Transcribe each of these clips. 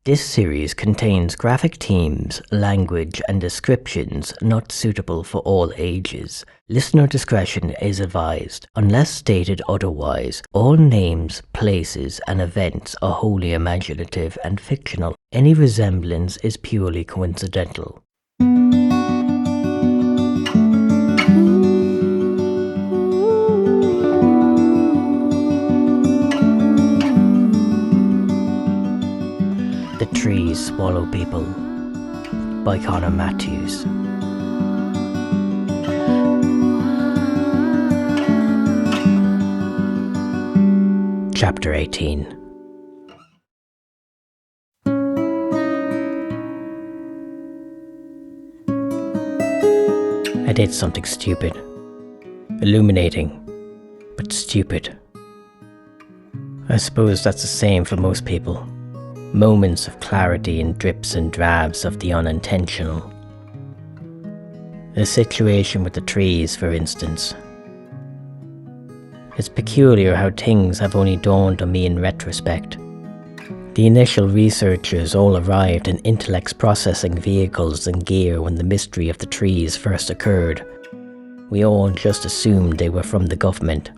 This series contains graphic themes, language, and descriptions not suitable for all ages. Listener discretion is advised. Unless stated otherwise, all names, places, and events are wholly imaginative and fictional. Any resemblance is purely coincidental. The Trees Swallow People by Conor Matthews. Chapter 18. I did something stupid. Illuminating, but stupid. I suppose that's the same for most people. Moments of clarity in drips and drabs of the unintentional. The situation with the trees, for instance. It's peculiar how things have only dawned on me in retrospect. The initial researchers all arrived in intellect's processing vehicles and gear when the mystery of the trees first occurred. We all just assumed they were from the government.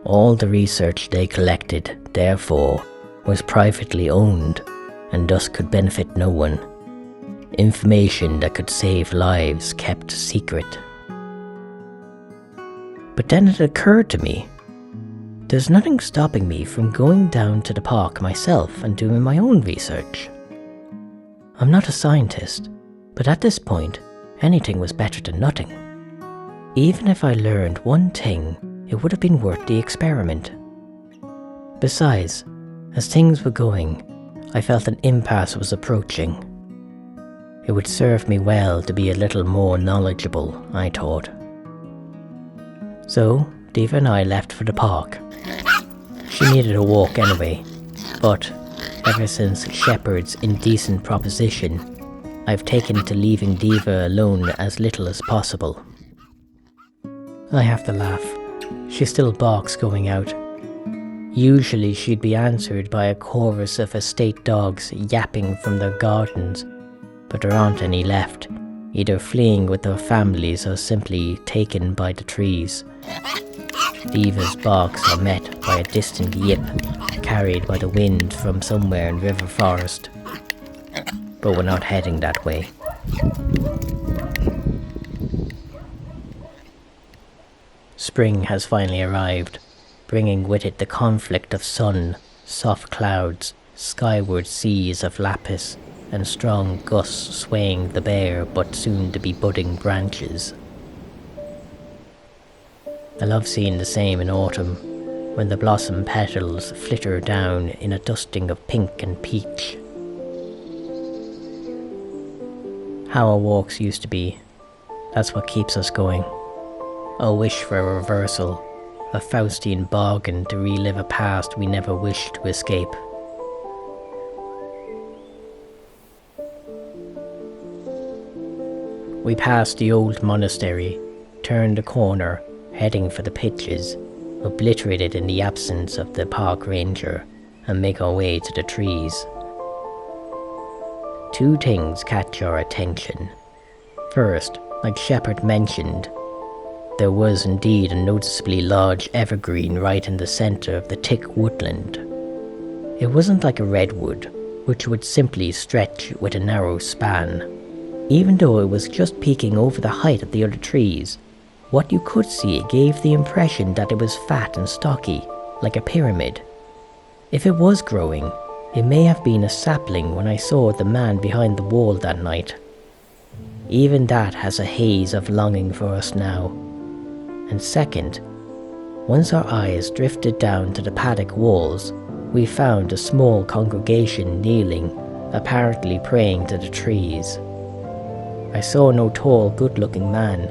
All the research they collected, therefore, was privately owned, and thus could benefit no one. Information that could save lives kept secret. But then it occurred to me, there's nothing stopping me from going down to the park myself and doing my own research. I'm not a scientist, but at this point, anything was better than nothing. Even if I learned one thing, it would have been worth the experiment. Besides, as things were going, I felt an impasse was approaching. It would serve me well to be a little more knowledgeable, I thought. So, Diva and I left for the park. She needed a walk anyway, but ever since Shepard's indecent proposition, I've taken to leaving Diva alone as little as possible. I have to laugh. She still balks going out. Usually she'd be answered by a chorus of estate dogs yapping from their gardens, but there aren't any left, either fleeing with their families or simply taken by the trees. Diva's barks are met by a distant yip, carried by the wind from somewhere in River Forest. But we're not heading that way. Spring has finally arrived, bringing with it the conflict of sun, soft clouds, skyward seas of lapis, and strong gusts swaying the bare but soon-to-be budding branches. I love seeing the same in autumn, when the blossom petals flitter down in a dusting of pink and peach. How our walks used to be, that's what keeps us going. A wish for a reversal. A Faustian bargain to relive a past we never wished to escape. We passed the old monastery, turned a corner, heading for the pitches, obliterated in the absence of the park ranger, and make our way to the trees. Two things catch our attention. First, like Shepard mentioned, there was indeed a noticeably large evergreen right in the centre of the thick woodland. It wasn't like a redwood, which would simply stretch with a narrow span. Even though it was just peeking over the height of the other trees, what you could see gave the impression that it was fat and stocky, like a pyramid. If it was growing, it may have been a sapling when I saw the man behind the wall that night. Even that has a haze of longing for us now. And second, once our eyes drifted down to the paddock walls, we found a small congregation kneeling, apparently praying to the trees. I saw no tall, good-looking man,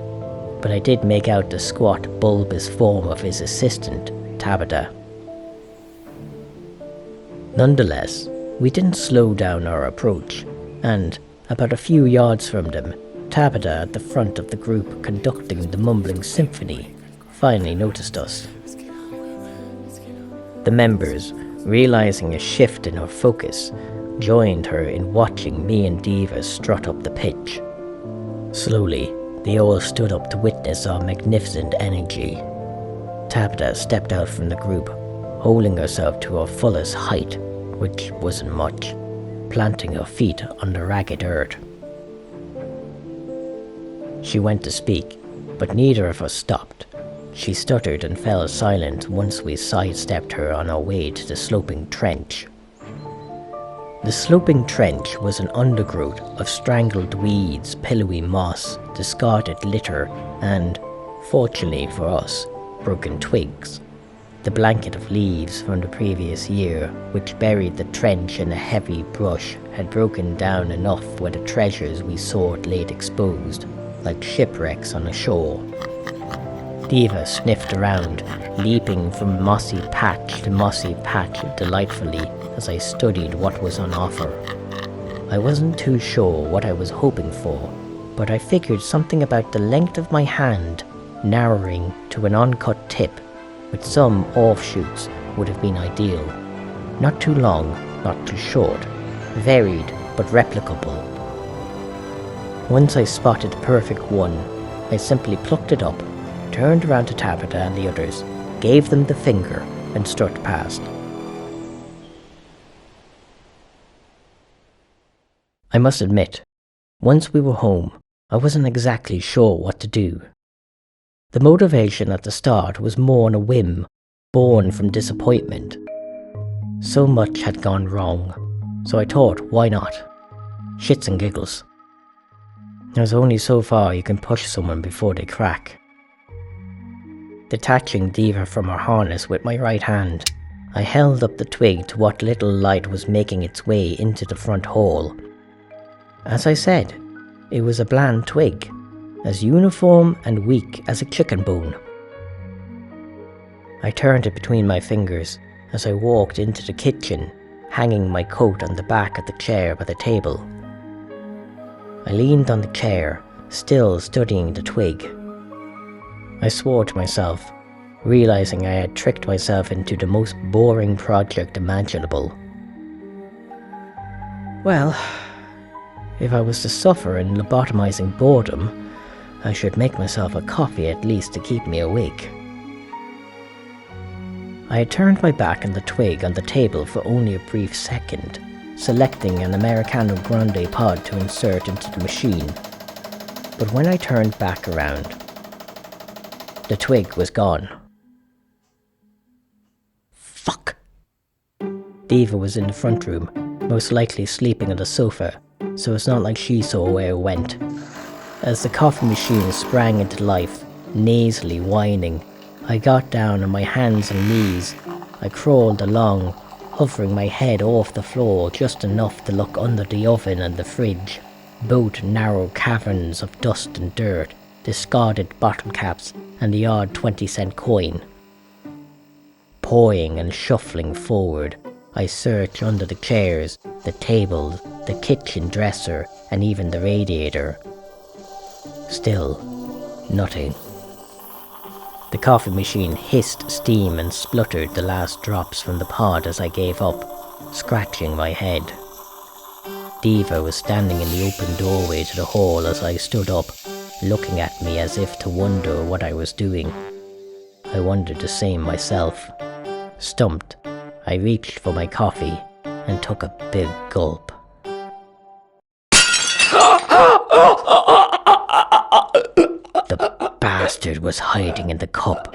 but I did make out the squat, bulbous form of his assistant, Tabitha. Nonetheless, we didn't slow down our approach, and, about a few yards from them, Tabitha at the front of the group conducting the mumbling symphony finally noticed us. The members, realizing a shift in her focus, joined her in watching me and Diva strut up the pitch. Slowly, they all stood up to witness our magnificent energy. Tabitha stepped out from the group, holding herself to her fullest height, which wasn't much, planting her feet on the ragged earth. She went to speak, but neither of us stopped. She stuttered and fell silent once we sidestepped her on our way to the sloping trench. The sloping trench was an undergrowth of strangled weeds, pillowy moss, discarded litter, and, fortunately for us, broken twigs. The blanket of leaves from the previous year, which buried the trench in a heavy brush, had broken down enough where the treasures we sought lay exposed, like shipwrecks on a shore. Diva sniffed around, leaping from mossy patch to mossy patch delightfully as I studied what was on offer. I wasn't too sure what I was hoping for, but I figured something about the length of my hand narrowing to an uncut tip with some offshoots would have been ideal. Not too long, not too short, varied but replicable. Once I spotted the perfect one, I simply plucked it up, turned around to Tabitha and the others, gave them the finger, and strut past. I must admit, once we were home, I wasn't exactly sure what to do. The motivation at the start was more on a whim, born from disappointment. So much had gone wrong, so I thought, why not? Shits and giggles. There's only so far you can push someone before they crack. Detaching Diva from her harness with my right hand, I held up the twig to what little light was making its way into the front hall. As I said, it was a bland twig, as uniform and weak as a chicken bone. I turned it between my fingers as I walked into the kitchen, hanging my coat on the back of the chair by the table. I leaned on the chair, still studying the twig. I swore to myself, realizing I had tricked myself into the most boring project imaginable. Well, if I was to suffer in lobotomizing boredom, I should make myself a coffee at least to keep me awake. I had turned my back on the twig on the table for only a brief second, selecting an Americano Grande pod to insert into the machine. But when I turned back around, the twig was gone. Fuck! Diva was in the front room, most likely sleeping on the sofa, so it's not like she saw where it went. As the coffee machine sprang into life, nasally whining, I got down on my hands and knees. I crawled along, hovering my head off the floor just enough to look under the oven and the fridge, both narrow caverns of dust and dirt, discarded bottle caps, and the odd 20-cent coin. Pawing and shuffling forward, I searched under the chairs, the tables, the kitchen dresser, and even the radiator. Still, nothing. The coffee machine hissed steam and spluttered the last drops from the pod as I gave up, scratching my head. Diva was standing in the open doorway to the hall as I stood up, looking at me as if to wonder what I was doing. I wondered the same myself. Stumped, I reached for my coffee and took a big gulp. The bastard was hiding in the cup,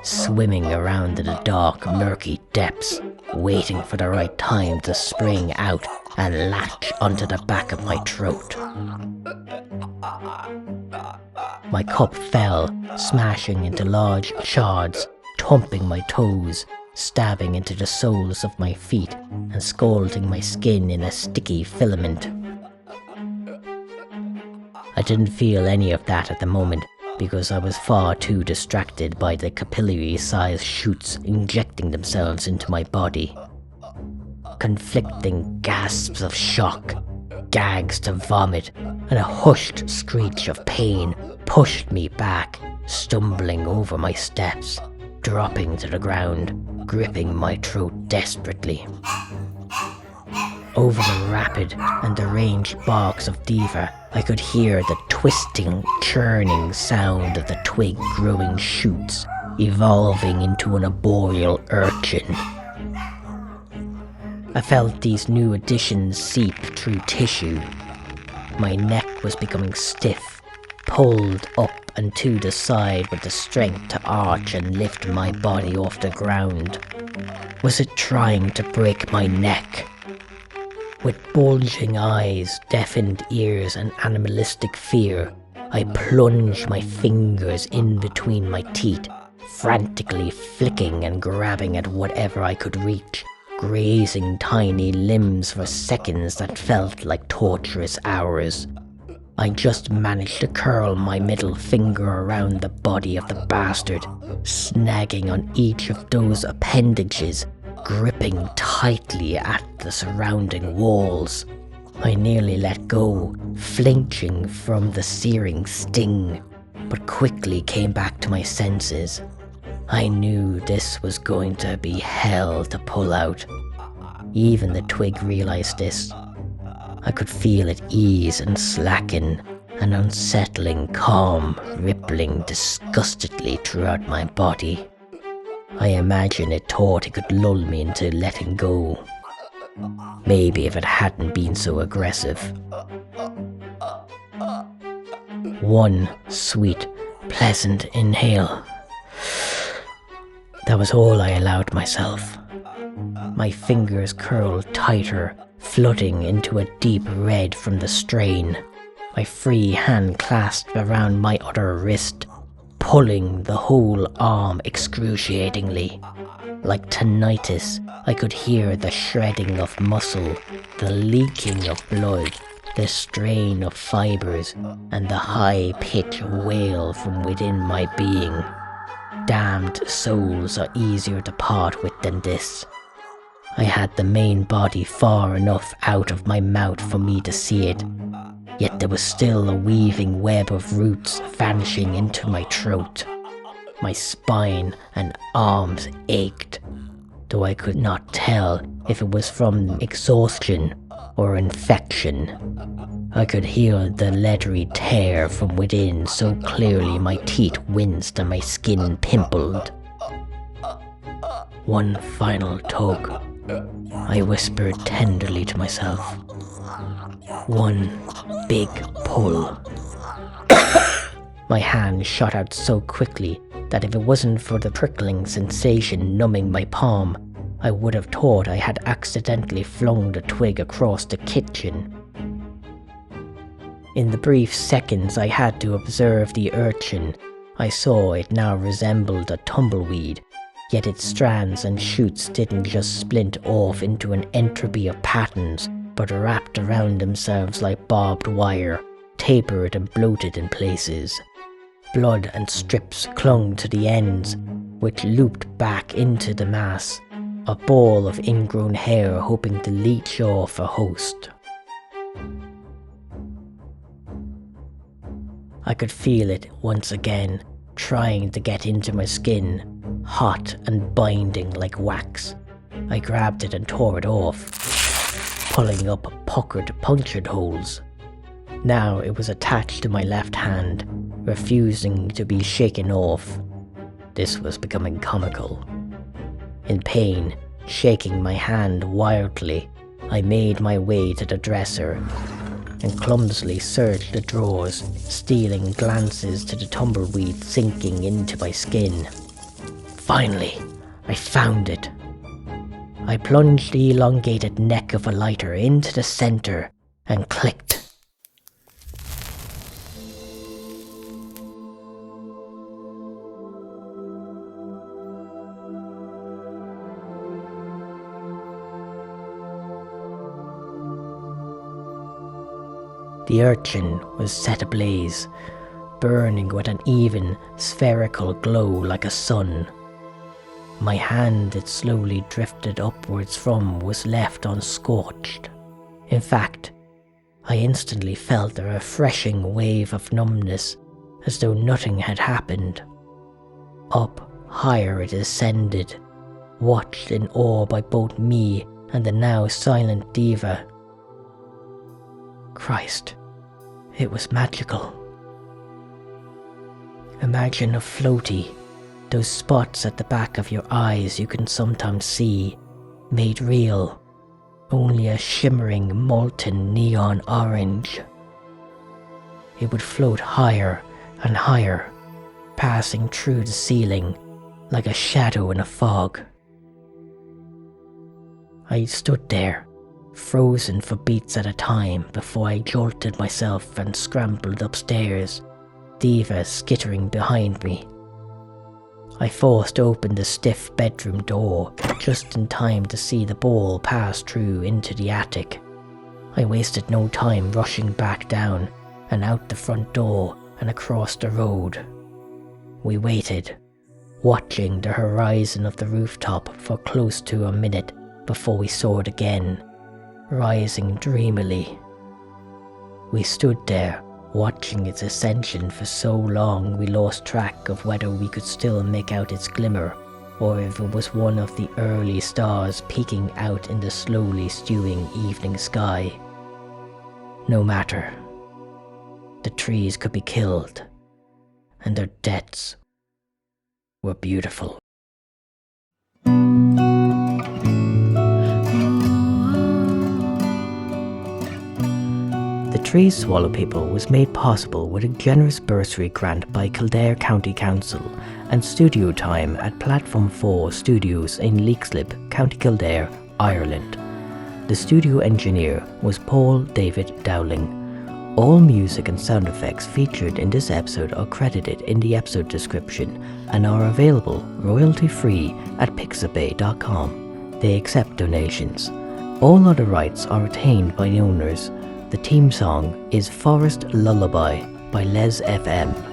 swimming around in the dark, murky depths, waiting for the right time to spring out and latch onto the back of my throat. My cup fell, smashing into large shards, thumping my toes, stabbing into the soles of my feet, and scalding my skin in a sticky filament. I didn't feel any of that at the moment, because I was far too distracted by the capillary-sized shoots injecting themselves into my body. Conflicting gasps of shock, gags to vomit, and a hushed screech of pain pushed me back, stumbling over my steps, dropping to the ground, gripping my throat desperately. Over the rapid and deranged barks of Diva, I could hear the twisting, churning sound of the twig-growing shoots evolving into an arboreal urchin. I felt these new additions seep through tissue. My neck was becoming stiff, pulled up and to the side with the strength to arch and lift my body off the ground. Was it trying to break my neck? With bulging eyes, deafened ears, and animalistic fear, I plunged my fingers in between my teeth, frantically flicking and grabbing at whatever I could reach, grazing tiny limbs for seconds that felt like torturous hours. I just managed to curl my middle finger around the body of the bastard, snagging on each of those appendages, gripping tightly at the surrounding walls. I nearly let go, flinching from the searing sting, but quickly came back to my senses. I knew this was going to be hell to pull out. Even the twig realized this. I could feel it ease and slacken, an unsettling calm rippling disgustedly throughout my body. I imagine it thought it could lull me into letting go. Maybe if it hadn't been so aggressive. One sweet, pleasant inhale. That was all I allowed myself. My fingers curled tighter, flooding into a deep red from the strain. My free hand clasped around my other wrist, pulling the whole arm excruciatingly. Like tinnitus, I could hear the shredding of muscle, the leaking of blood, the strain of fibers, and the high-pitched wail from within my being. Damned souls are easier to part with than this. I had the main body far enough out of my mouth for me to see it, yet there was still a weaving web of roots vanishing into my throat. My spine and arms ached, though I could not tell if it was from exhaustion or infection. I could hear the leathery tear from within so clearly my teeth winced and my skin pimpled. One final tug, I whispered tenderly to myself. One big pull. My hand shot out so quickly that if it wasn't for the prickling sensation numbing my palm, I would have thought I had accidentally flung the twig across the kitchen. In the brief seconds I had to observe the urchin, I saw it now resembled a tumbleweed, yet its strands and shoots didn't just splint off into an entropy of patterns, but wrapped around themselves like barbed wire, tapered and bloated in places. Blood and strips clung to the ends, which looped back into the mass, a ball of ingrown hair hoping to leech off a host. I could feel it once again, trying to get into my skin, hot and binding like wax. I grabbed it and tore it off, pulling up puckered, punctured holes. Now it was attached to my left hand, refusing to be shaken off. This was becoming comical. In pain, shaking my hand wildly, I made my way to the dresser and clumsily searched the drawers, stealing glances to the tumbleweed sinking into my skin. Finally, I found it. I plunged the elongated neck of a lighter into the center and clicked. The urchin was set ablaze, burning with an even, spherical glow like a sun. My hand it slowly drifted upwards from was left unscorched. In fact, I instantly felt a refreshing wave of numbness, as though nothing had happened. Up higher it ascended, watched in awe by both me and the now silent diva. Christ, it was magical. Imagine a floaty, those spots at the back of your eyes you can sometimes see, made real, only a shimmering molten neon orange. It would float higher and higher, passing through the ceiling like a shadow in a fog. I stood there, frozen for beats at a time before I jolted myself and scrambled upstairs, Diva skittering behind me. I forced open the stiff bedroom door just in time to see the ball pass through into the attic. I wasted no time rushing back down and out the front door and across the road. We waited, watching the horizon of the rooftop for close to a minute before we saw it again, rising dreamily. We stood there, watching its ascension for so long we lost track of whether we could still make out its glimmer, or if it was one of the early stars peeking out in the slowly stewing evening sky. No matter. The trees could be killed, and their deaths were beautiful. The Trees Swallow People was made possible with a generous bursary grant by Kildare County Council and studio time at Platform 4 Studios in Leixlip, County Kildare, Ireland. The studio engineer was Paul David Dowling. All music and sound effects featured in this episode are credited in the episode description and are available royalty-free at pixabay.com. They accept donations. All other rights are retained by the owners. The theme song is Forest Lullaby by Les FM.